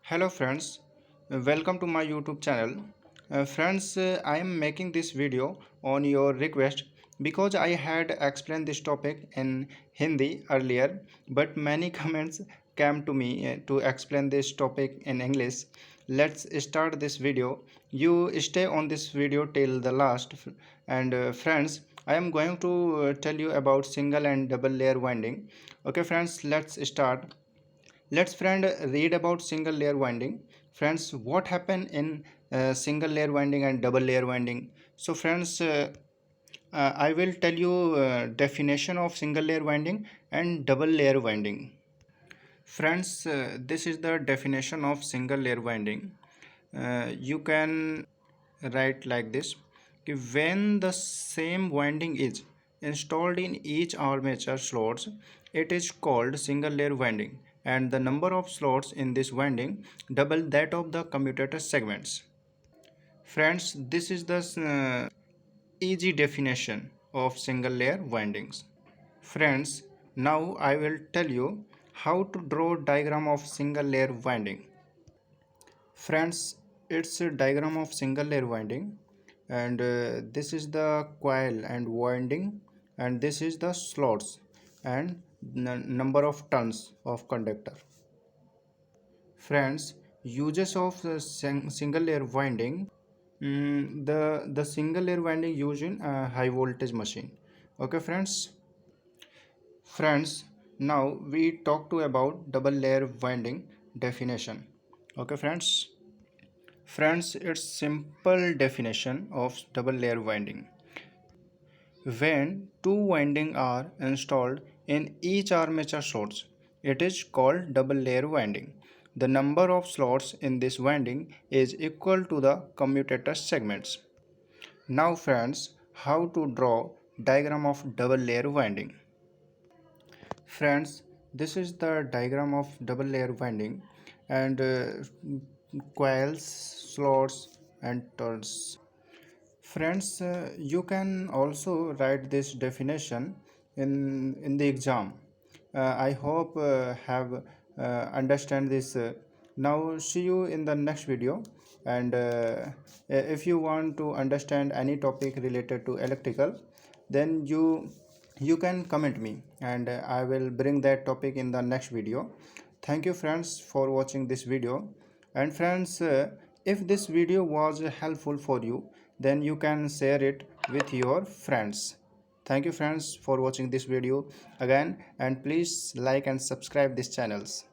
Hello friends, welcome to my YouTube channel. Friends, I am making this video on your request because I had explained this topic in Hindi earlier, but many comments came to me to explain this topic in English. Let's start this video. You stay on this video till the last. And friends, I am going to tell you about single and double layer winding. Okay friends, let's start. Let's friend read about single layer winding. Friends, what happen in single layer winding and double layer winding? So friends, I will tell you definition of single layer winding and double layer winding. Friends, this is the definition of single layer winding. You can write like this: when the same winding is installed in each armature slots, it is called single layer winding, and the number of slots in this winding double that of the commutator segments. Friends, this is the easy definition of single layer windings. Friends, now I will tell you how to draw diagram of single layer winding. Friends, it's a diagram of single layer winding, and this is the coil and winding, and this is the slots and number of turns of conductor. Friends, uses of single layer winding. The single layer winding used in a high voltage machine. Okay friends. Friends, now we talk to about double layer winding definition. Okay friends. Friends, it's simple definition of double layer winding. When two windings are installed in each armature slots, it is called double layer winding. The number of slots in this winding is equal to the commutator segments. Now friends, how to draw diagram of double layer winding. Friends, this is the diagram of double layer winding and coils, slots and turns. Friends, you can also write this definition in the exam. I hope have understand this. Now see you in the next video, and if you want to understand any topic related to electrical, then you can comment me, and I will bring that topic in the next video. Thank you friends for watching this video. And friends, if this video was helpful for you, then you can share it with your friends. Thank you friends for watching this video again, and please like and subscribe these channels.